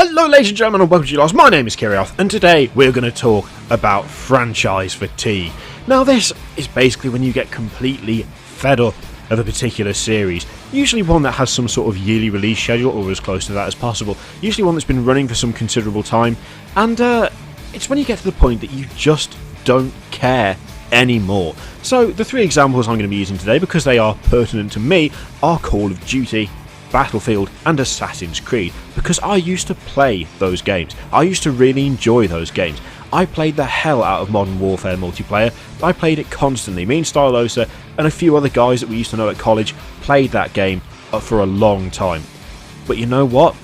Hello ladies and gentlemen and welcome to you guys. My name is Kirioth and today we're going to talk about franchise fatigue. Now this is basically when you get completely fed up of a particular series, usually one that has some sort of yearly release schedule or as close to that as possible, usually one that's been running for some considerable time, and it's when you get to the point that you just don't care anymore. So the three examples I'm going to be using today, because they are pertinent to me, are Call of Duty, Battlefield and Assassin's Creed, because I used to play those games. I used to really enjoy those games. I played the hell out of Modern Warfare multiplayer. I played it constantly. Me and Stylosa and a few other guys that we used to know at college played that game for a long time. But you know what?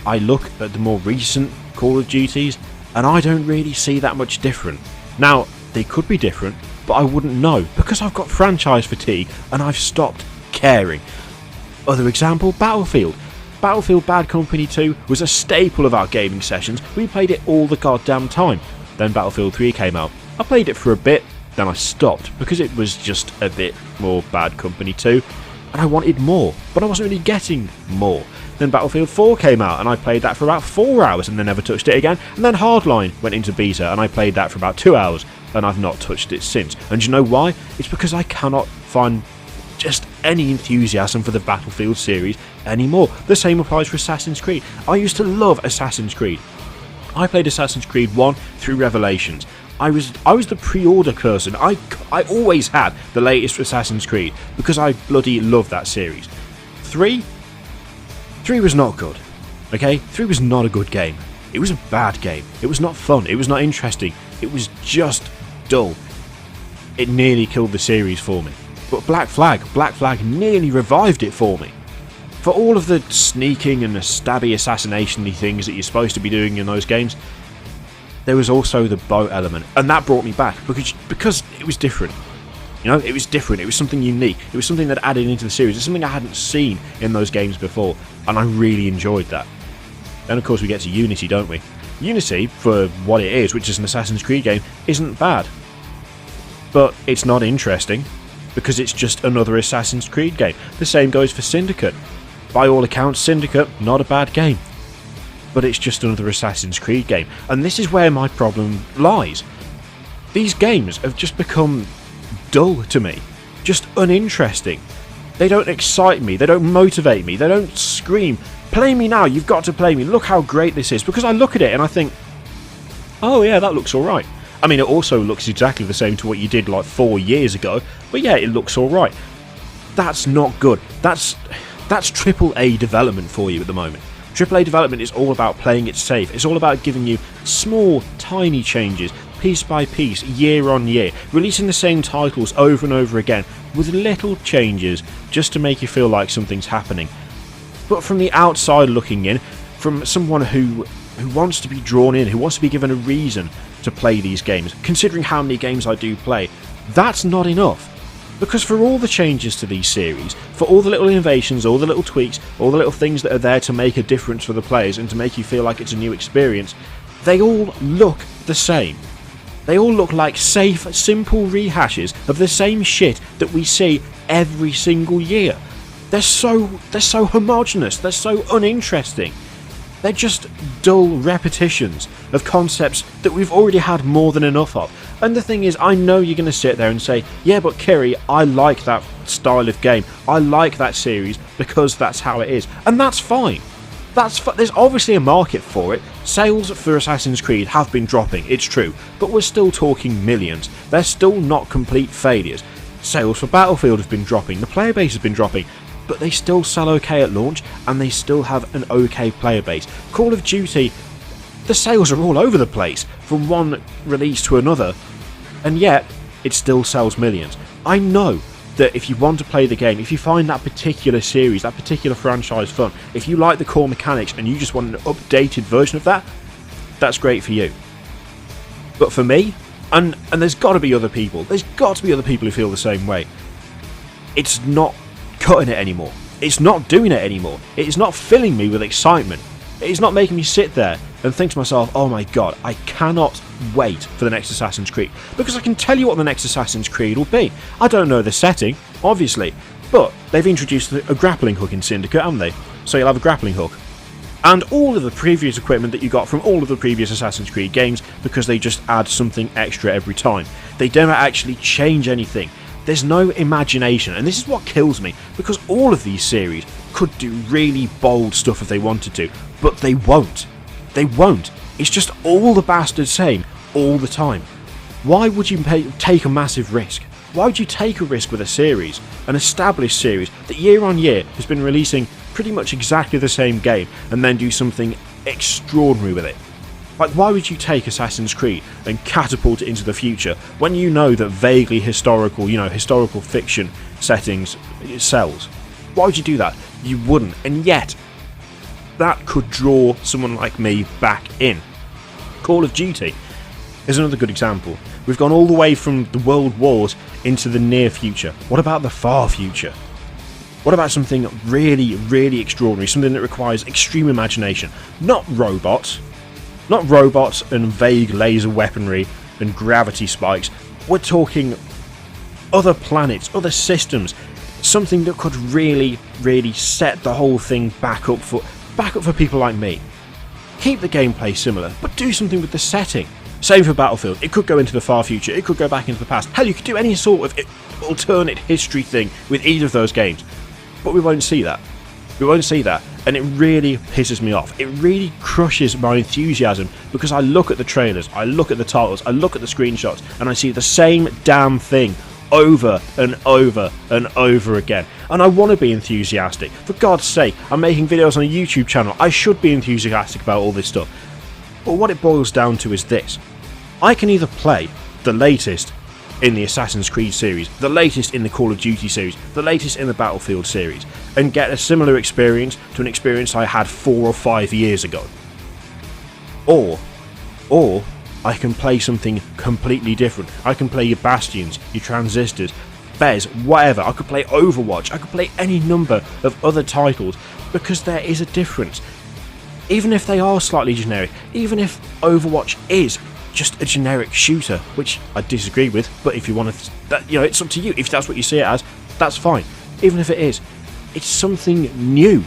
I look at the more recent Call of Duties and I don't really see that much different. Now, they could be different, but I wouldn't know because I've got franchise fatigue and I've stopped caring. Other example, Battlefield. Battlefield Bad Company 2 was a staple of our gaming sessions. We played it all the goddamn time. Then Battlefield 3 came out. I played it for a bit, then I stopped because it was just a bit more Bad Company 2 and I wanted more, but I wasn't really getting more. Then Battlefield 4 came out and I played that for about 4 hours and then never touched it again. And then Hardline went into beta and I played that for about 2 hours and I've not touched it since. And you know why? It's because I cannot find just any enthusiasm for the Battlefield series anymore. The same applies for Assassin's Creed. I used to love Assassin's Creed. I played Assassin's Creed 1 through Revelations. I was the pre-order person. I always had the latest Assassin's Creed because I bloody love that series. 3 was not good. Okay? 3 was not a good game. It was a bad game. It was not fun. It was not interesting. It was just dull. It nearly killed the series for me. But Black Flag nearly revived it for me. For all of the sneaking and the stabby assassination-y things that you're supposed to be doing in those games, there was also the boat element, and that brought me back because it was different. You know, it was different. It was something unique. It was something that added into the series. It's something I hadn't seen in those games before, and I really enjoyed that. Then of course we get to Unity, don't we? Unity, for what it is, which is an Assassin's Creed game, isn't bad. But it's not interesting, because it's just another Assassin's Creed game. The same goes for Syndicate. By all accounts, Syndicate, not a bad game. But it's just another Assassin's Creed game. And this is where my problem lies. These games have just become dull to me. Just uninteresting. They don't excite me. They don't motivate me. They don't scream, "Play me now, you've got to play me. Look how great this is." Because I look at it and I think, oh yeah, that looks alright. I mean, it also looks exactly the same to what you did like 4 years ago, but yeah, it looks alright. That's not good. That's AAA development for you at the moment. AAA development is all about playing it safe. It's all about giving you small, tiny changes, piece by piece, year on year, releasing the same titles over and over again, with little changes, just to make you feel like something's happening. But from the outside looking in, from someone who wants to be drawn in, who wants to be given a reason to play these games, considering how many games I do play, that's not enough. Because for all the changes to these series, for all the little innovations, all the little tweaks, all the little things that are there to make a difference for the players and to make you feel like it's a new experience, they all look the same. They all look like safe, simple rehashes of the same shit that we see every single year. They're so homogenous, they're so uninteresting. They're just dull repetitions of concepts that we've already had more than enough of. And the thing is, I know you're going to sit there and say, yeah, but Kiri, I like that style of game. I like that series because that's how it is. And that's fine. There's obviously a market for it. Sales for Assassin's Creed have been dropping, it's true. But we're still talking millions. They're still not complete failures. Sales for Battlefield have been dropping. The player base has been dropping. But they still sell okay at launch, and they still have an okay player base. Call of Duty, the sales are all over the place, from one release to another, and yet it still sells millions. I know that if you want to play the game, if you find that particular series, that particular franchise fun, if you like the core mechanics and you just want an updated version of that, that's great for you. But for me, and there's got to be other people, who feel the same way, it's not cutting it anymore. It's not doing it anymore. It is not filling me with excitement. It is not making me sit there and think to myself, oh my god, I cannot wait for the next Assassin's Creed. Because I can tell you what the next Assassin's Creed will be. I don't know the setting, obviously, but they've introduced a grappling hook in Syndicate, haven't they? So you'll have a grappling hook. and all of the previous equipment that you got from all of the previous Assassin's Creed games, because they just add something extra every time. They don't actually change anything. There's no imagination, and this is what kills me, because all of these series could do really bold stuff if they wanted to, but they won't. They won't. It's just all the bastard same all the time. Why would you take a massive risk? Why would you take a risk with a series, an established series that year on year has been releasing pretty much exactly the same game, and then do something extraordinary with it? Like, why would you take Assassin's Creed and catapult it into the future when you know that vaguely historical, historical fiction settings sells? Why would you do that? You wouldn't, and yet that could draw someone like me back in. Call of Duty is another good example. We've gone all the way from the world wars into the near future. What about the far future? What about something really, really extraordinary, something that requires extreme imagination? Not robots and vague laser weaponry and gravity spikes. We're talking other planets, other systems, something that could really, really set the whole thing back up for people like me. Keep the gameplay similar, but do something with the setting. Same for Battlefield. It could go into the far future, it could go back into the past. Hell, you could do any sort of alternate history thing with either of those games. But we won't see that. We won't see that, and it really pisses me off. It really crushes my enthusiasm, because I look at the trailers, I look at the titles, I look at the screenshots, and I see the same damn thing over and over and over again. And I want to be enthusiastic. For God's sake, I'm making videos on a YouTube channel. I should be enthusiastic about all this stuff. But what it boils down to is this. I can either play the latest in the Assassin's Creed series, the latest in the Call of Duty series, the latest in the Battlefield series, and get a similar experience to an experience I had 4 or 5 years ago. Or I can play something completely different. I can play your Bastions, your Transistors, Fez, whatever. I could play Overwatch, I could play any number of other titles, because there is a difference. Even if they are slightly generic, even if Overwatch is just a generic shooter, which I disagree with, but if you want to, it's up to you. If that's what you see it as, that's fine. Even if it is, it's something new,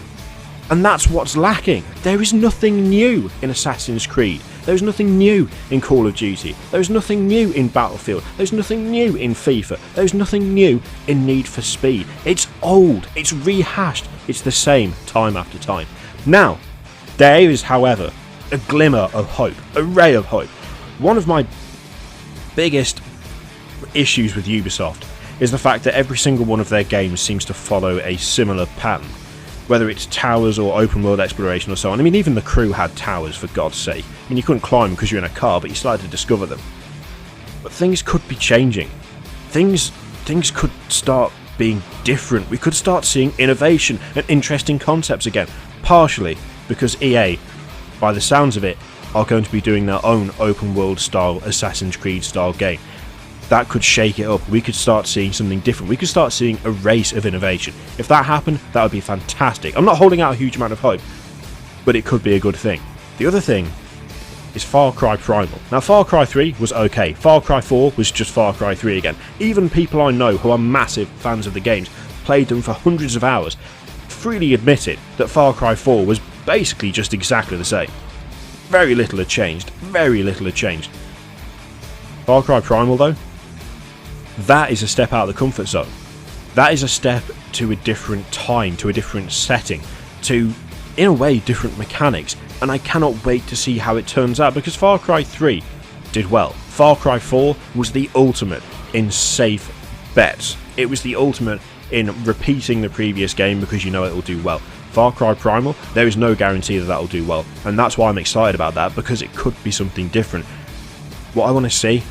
and that's what's lacking. There is nothing new in Assassin's Creed. There's nothing new in Call of Duty. There's nothing new in Battlefield. There's nothing new in FIFA. There's nothing new in Need for Speed. It's old. It's rehashed. It's the same time after time. Now, there is, however, a glimmer of hope, a ray of hope. One of my biggest issues with Ubisoft is the fact that every single one of their games seems to follow a similar pattern, whether it's towers or open world exploration or so on. I mean, even The Crew had towers, for God's sake. I mean, you couldn't climb because you're in a car, but you started to discover them. But things could be changing. Things could start being different. We could start seeing innovation and interesting concepts again, partially because EA, by the sounds of it, are going to be doing their own open world style Assassin's Creed style game. That could shake it up. We could start seeing something different. We could start seeing a race of innovation. If that happened, that would be fantastic. I'm not holding out a huge amount of hope, but it could be a good thing. The other thing is Far Cry Primal. Now, Far Cry 3 was okay. Far Cry 4 was just Far Cry 3 again. Even people I know who are massive fans of the games, played them for hundreds of hours, freely admitted that Far Cry 4 was basically just exactly the same. Very little had changed. Very little had changed. Far Cry Primal, though, that is a step out of the comfort zone. That is a step to a different time, to a different setting, to, in a way, different mechanics, and I cannot wait to see how it turns out, because Far Cry 3 did well. Far Cry 4 was the ultimate in safe bets. It was the ultimate in repeating the previous game because you know it will do well. Far Cry Primal, there is no guarantee that will do well, and that's why I'm excited about that, because it could be something different. What I want to see,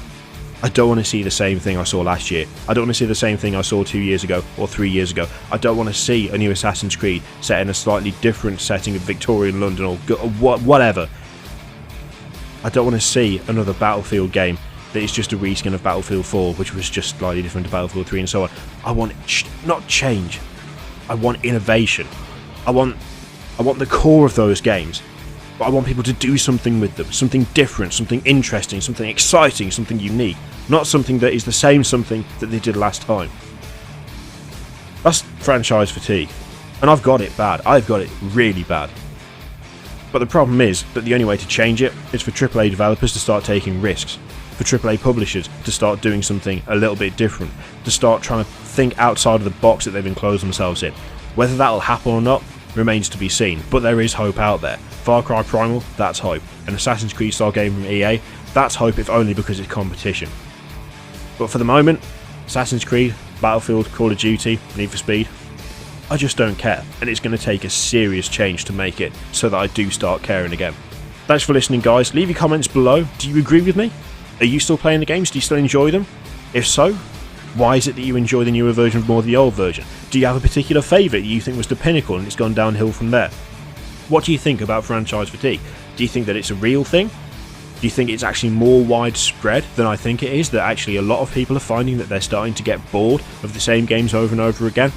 I don't want to see the same thing I saw last year. I don't want to see the same thing I saw 2 years ago or 3 years ago. I don't want to see a new Assassin's Creed set in a slightly different setting of Victorian London or whatever. I don't want to see another Battlefield game that is just a reskin of Battlefield 4, which was just slightly different to Battlefield 3 and so on. I want not change. I want innovation. I want the core of those games, but I want people to do something with them, something different, something interesting, something exciting, something unique, not something that is the same something that they did last time. That's franchise fatigue, and I've got it bad. I've got it really bad. But the problem is that the only way to change it is for AAA developers to start taking risks, for AAA publishers to start doing something a little bit different, to start trying to think outside of the box that they've enclosed themselves in. Whether that'll happen or not remains to be seen, but there is hope out there. Far Cry Primal, that's hope. An Assassin's Creed style game from EA, that's hope if only because it's competition. But for the moment, Assassin's Creed, Battlefield, Call of Duty, Need for Speed, I just don't care, and it's going to take a serious change to make it so that I do start caring again. Thanks for listening, guys. Leave your comments below. Do you agree with me? Are you still playing the games? Do you still enjoy them? If so, why is it that you enjoy the newer version more than the old version? Do you have a particular favourite you think was the pinnacle and it's gone downhill from there? What do you think about franchise fatigue? Do you think that it's a real thing? Do you think it's actually more widespread than I think it is? That actually a lot of people are finding that they're starting to get bored of the same games over and over again?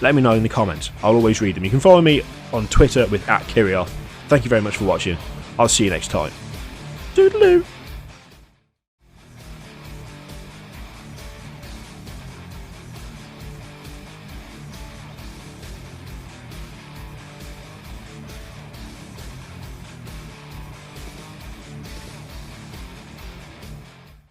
Let me know in the comments. I'll always read them. You can follow me on Twitter with @Kirioth. Thank you very much for watching. I'll see you next time. Toodaloo!